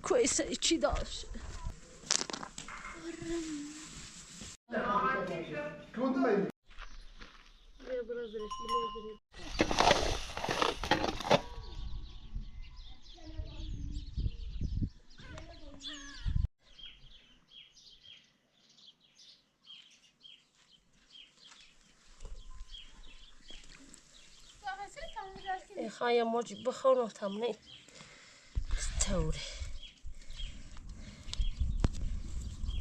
كويسة چی داشت خواهی موجی بخونم تمنی ستوری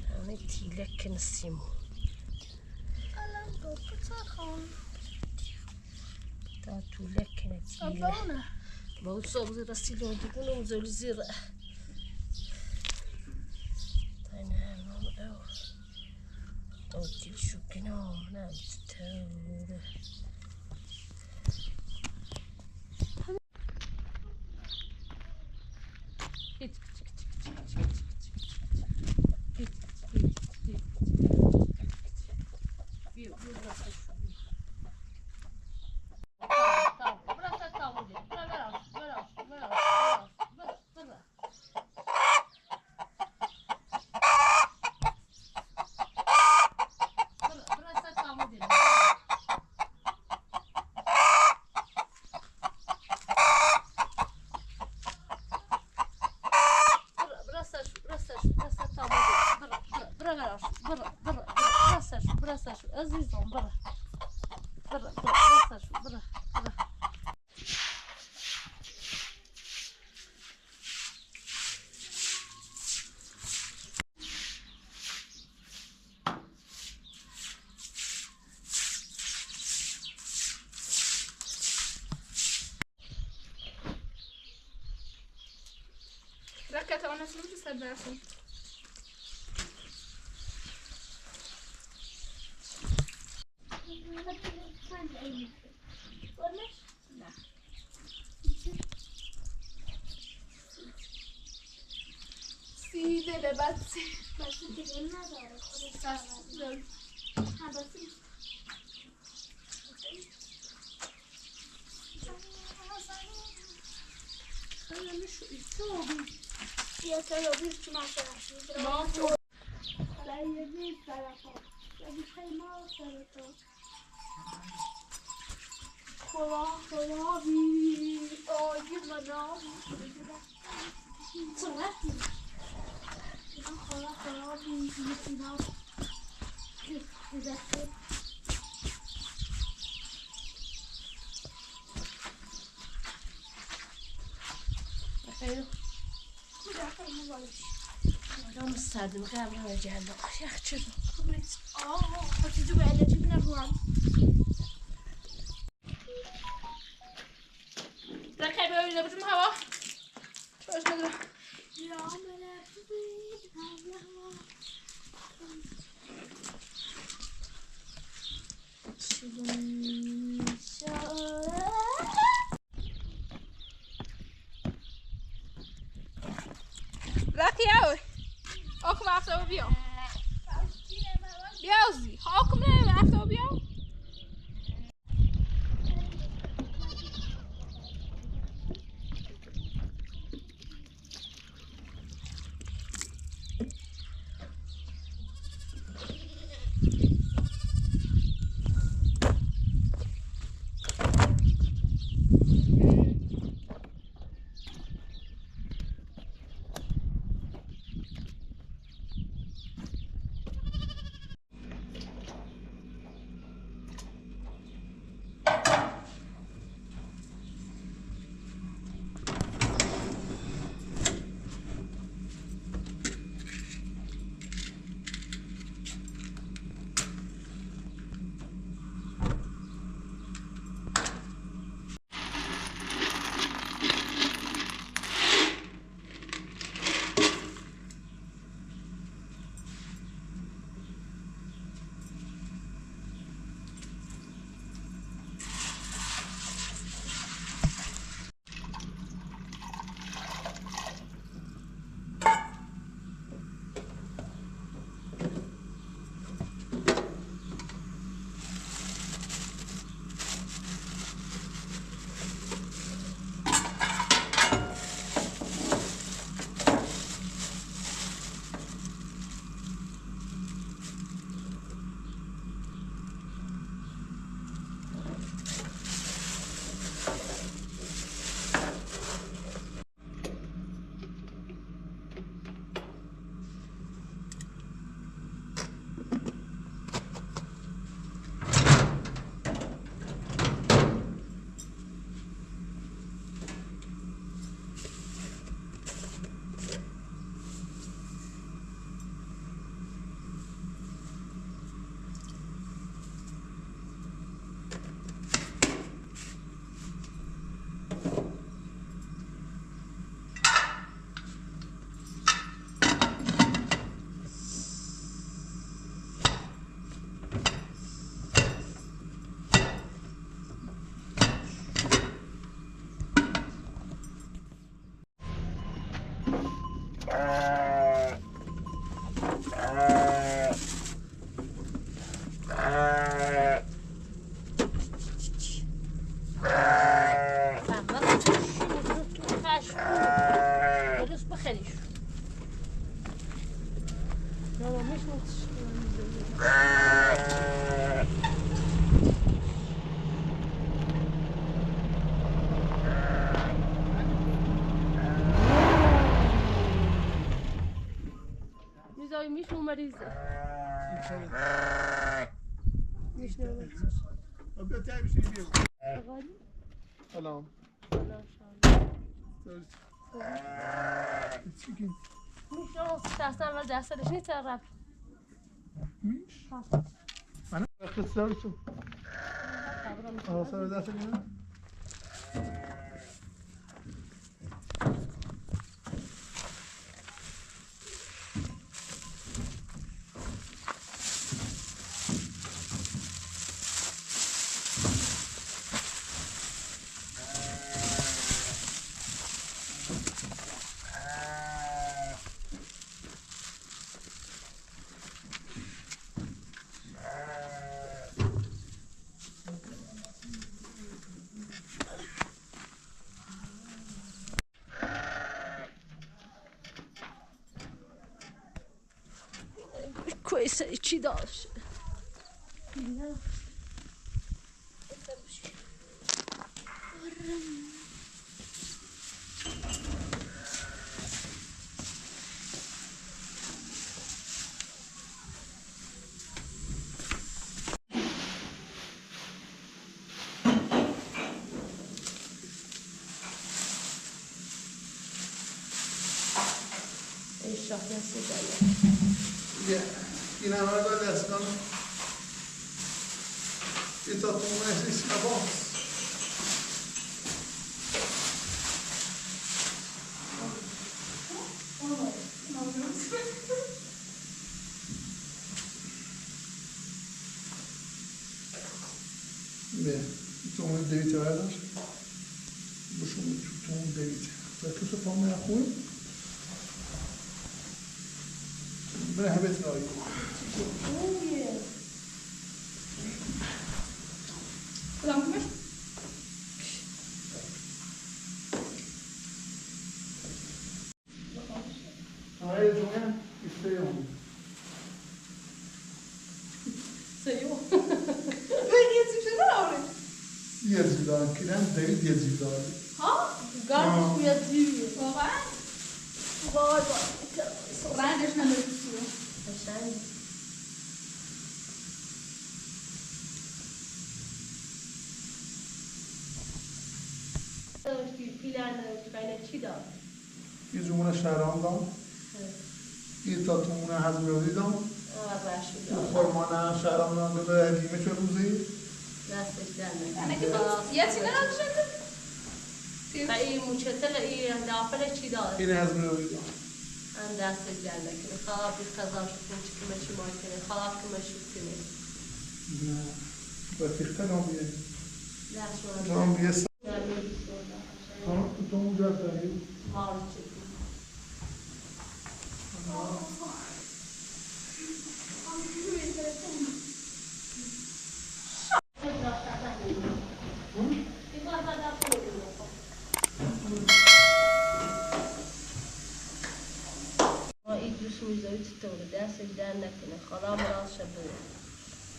تمنی تیلک نسیمو الان کتر خون تا تولک نتیله با صوب زیر سیلون دیگونم زول زیر تاینه نام او تو تیل شو کنام نام ستوری عزیزم برا ركعت وانا سلمت سبعة سیده به بچه بچه دیگه نداره خودش خیلی شوی بیا سلو بیش ما شدیم ما تو برای بیش طرفا یعنی خیلی ما سرطا خدا بی آگی منام چه رفتی؟ خدا بی میتونم که دسته خیلی کجا خیلی مبالش آدم سردم قبل همه جهنم یخ چرا خودی جو به الهی بینم ركعت ببینه بجم هوا باش نداره یا ملک بید هوا ركعت آخه وقتا بیا بیازی حاکم نه وقتا بیا ماما مش میزای میشو مریضه میش نمیشه بیا تای بشی بیا سلام چیکین میش اصلا اول دستش نیست رفت میش من اختصار تو سر دست میاد کویسه چی داشت این همه رو باید دست کنم یه تا تو مهشی شباست به تو اون دویته برداشت بشون تو اون دویته و تو سپاه نخوی بره همه تنایی Kudam kumar? آره جوان استیام Saiu. Ai, que isso já não, né? Yazılar, kiren deri yazılar. Ha? Garmış uyatıyor. Vay. Vay vay. Ben de şuna bakıyorum. Aşağı. پیلن کایل چی داد؟ یه جمونه شهرام دام یه تاتمونه هزمیادی دام خورمانه شهرام دام داده هدیمه چه روزی دستش درنه Ana que ya se não chega. و این موچتل این داخل چی داد؟ این هزمیادی دام هم دستش درنه کنه خواهد بیت خزار شکن چی که مشی مای کنه خواهد که مشی کنه نه بطیخته نام بیه دست نام بیه سا شما تو اونجا داری مال چی میذاری تو دستش در نکنه خدا مراد شبه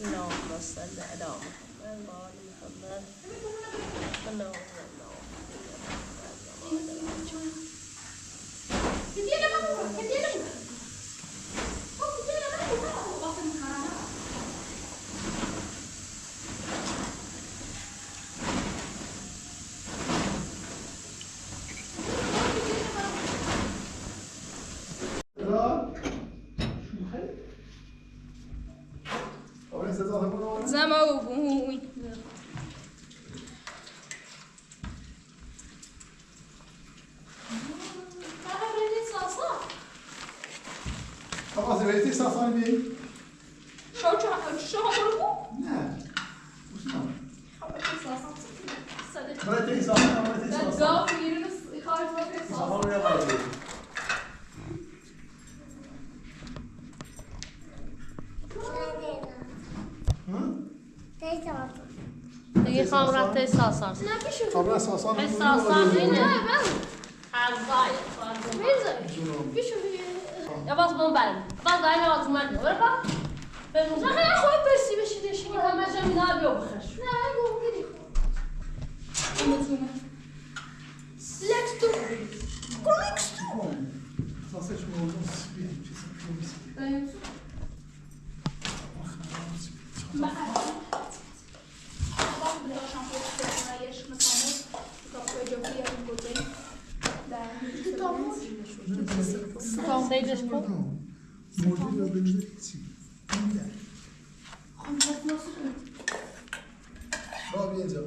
اللهم صل علی محمد و آل محمد Zamou. خلاص بيتي صافاني بيه شو هقوله؟ نه وش نعم بيتي صافاني بيتي صافاني قاف يرنس خارج ما في صافاني يا غالي دیگه خامرات اساساس خامرات اساساس اساساس اینه حرفای بيشو باز بمبارم باز دایم باز مرد ورقة بنوزع خلينا خوي برسي باش نشيل ما جا من أبي وبخش نه گو گیری Let's do Zasać mu spięć, Daję su. Babam bile o şampiyonu jesz na samochód, tylko powiedział jeden godzin. Czy to może? Zejdziesz po? Możliwe benedicji. Nie. On tak nos. No wiedział.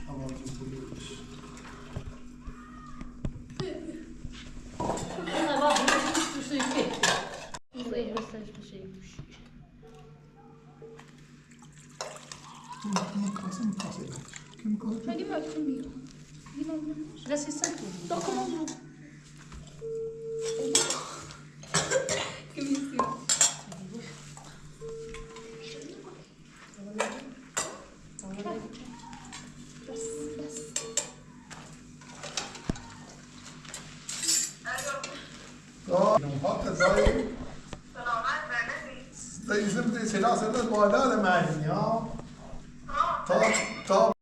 A bardzo powiedzieć. أنا بابا مش بشي فيه زي بس بشي Kim kasy? Kim kasy? Ja nie ma w tym biu. Nie mam. بس يسكت Dokumentu. Kim istiyor? حتى زي زبدة سلاسل الوالدة معي ها طب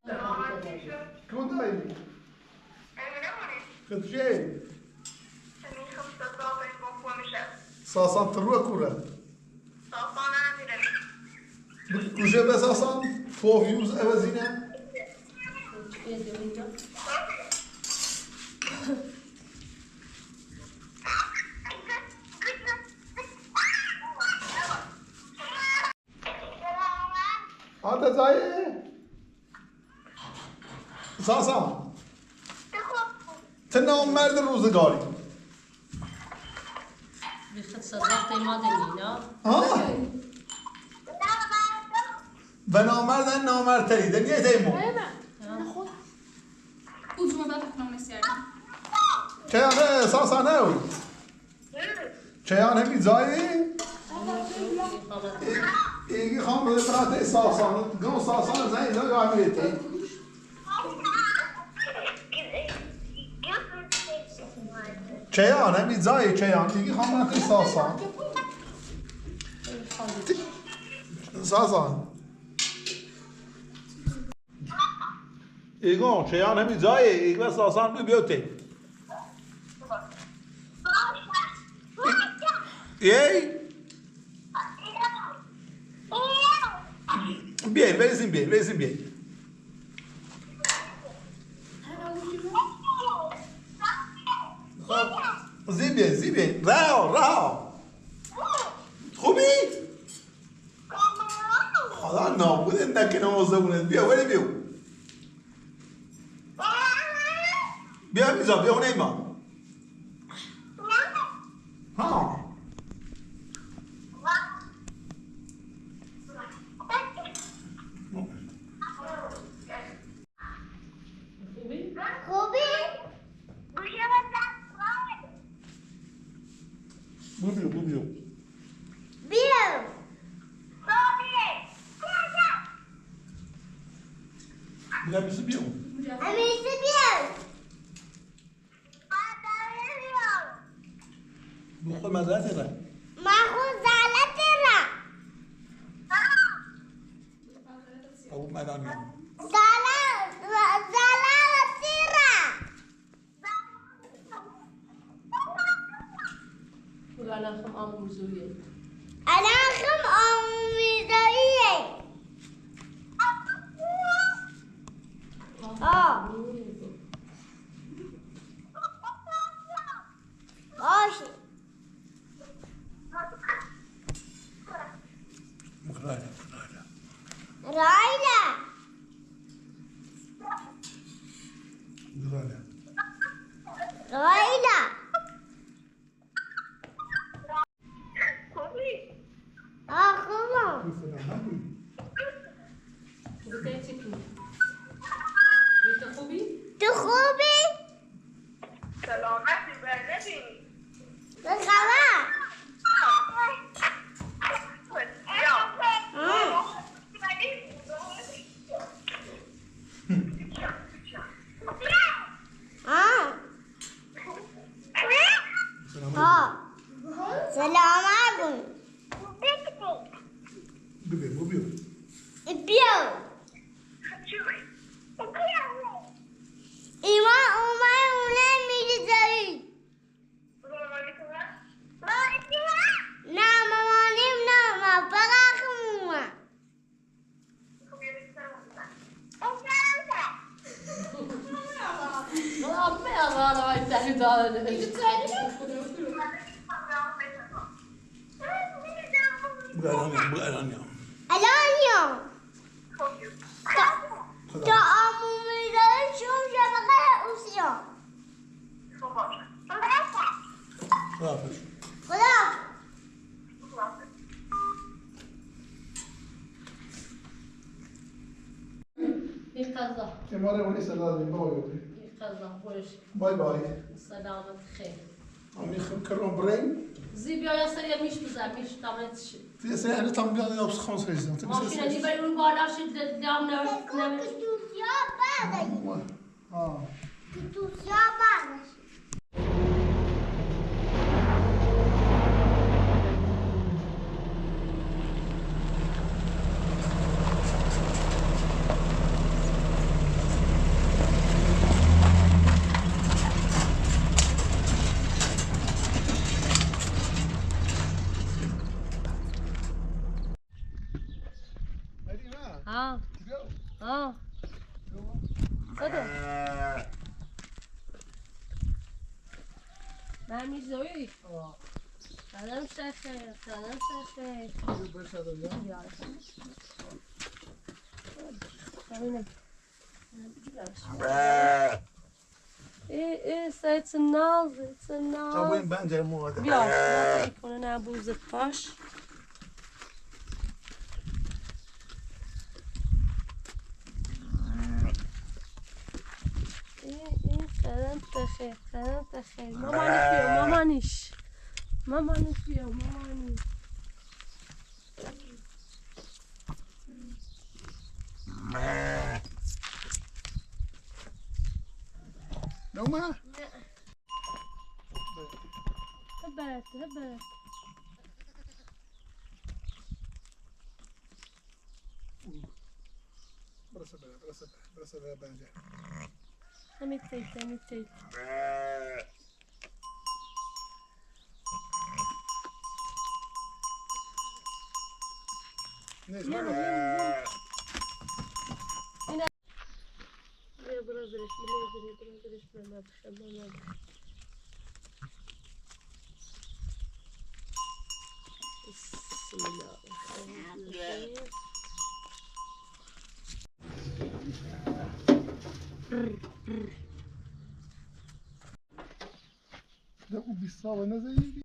كون دايما كنت شيء صاصان تروى كورة كوشة بس أصلا فوق يوز أوزينه هذا زي صاصان تنام مرد روزگاری بيخد صدقتي ما دنينا ها و نامردن نامردتری دنیای تیمون Uzun da takmam isterdim. چیانه صاصانه اوی چیانه می زایی ایگی خام بده پراته صاصانه گم صاصانه زنی زنی عمیلیتی چیانه می زایی چیانه ایگی خام بده صاصان صاصان ایگون چیانه می زایی ایگی بس صاصان بی بیوتی یی Bien, versin bien, versin bien. زی bien. رها. خوبی؟ خدا نابود نکنه موضوعونه. بیا ولی بیو. بیا میزا بیا اون ایما. ها. بوبیو. بیا میشه بیو. بخور مزرعه را. او مدام میام. ولا خم آموزویه أنا ما يفتح دارنا. بالألانيا الان تا عمو میداره شون شبقه اوسیا خلافش خدا يقظة اماره ونی سلام باي يقظة وش باي باي سلامة خير. عمي خبكرون برين زي بيا يا سريع مش بزاف مش تعمل شيء. في سنة احنا تم بيان يوم 5 ريزن ماشينا اللي بيقولوا بالا شد دامنا نعمل. کتوسیا بعدش اه کتوسیا بعدش ها ها صدق ما مش زوي سلام شيخي سلام شيخي ايه سيت الناز سيت الناز وين بنجا مو هذا بيا يكون انا ابوز الطاش سلامت خير سلامت خير مامانيش فيهم مامانيش لو ما هبلت برسبة بنجا ميتيت بسم الله الرحمن الرحيم لا بالصالة نزل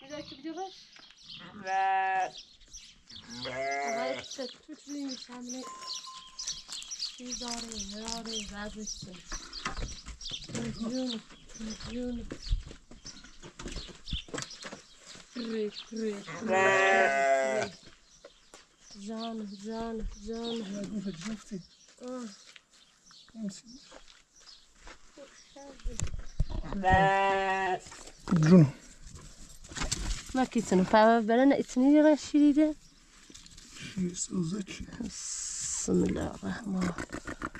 إذا كبدوش هاي تكتب لي مش عاملة في داري بعد السن مجنون كري جانه يا قوفة جفتي امسي جنو ما كيتنو فبلنا اتني راه شريده شي سوزتش بسم الله الرحمن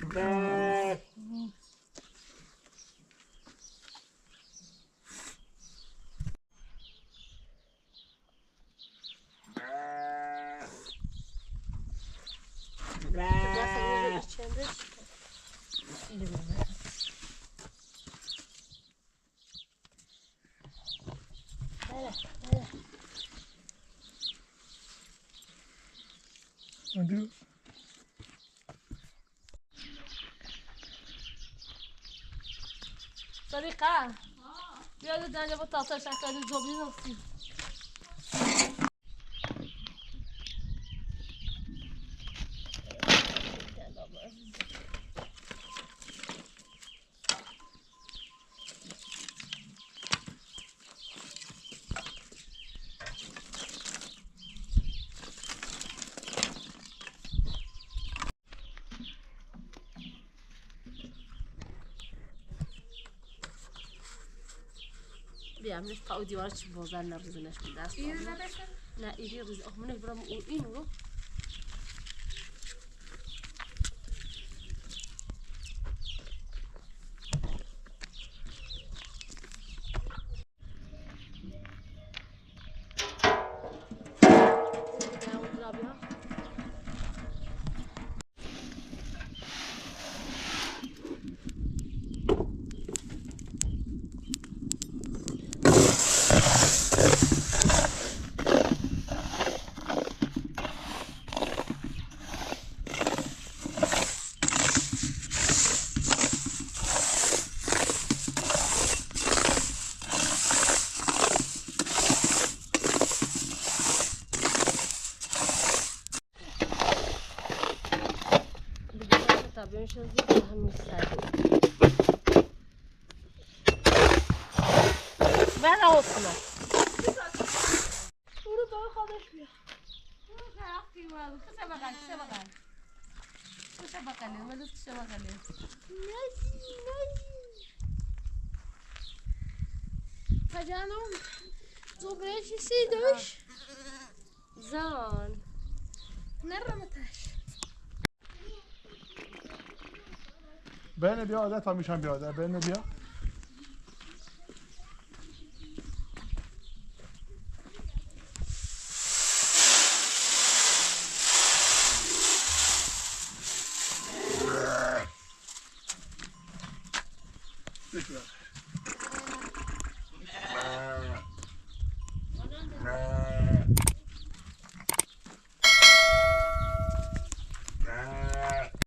الرحيم ادري طريقة يلا داني بطاطا شكل الجوبي نصي بیامش تا دیوارش بازار نریزنش به دست نه ایری ریز آخمونه برام اینو Ben olsun. برو با خودش بیا. Kısa bakalım, kısa bakalım. Kısa bakalım, hadi kısa bakalım. نزی فجانم زبره چیزی داشت Zan. نرمتش بین بیاده تا میشم بیاده بین بیا Bekle.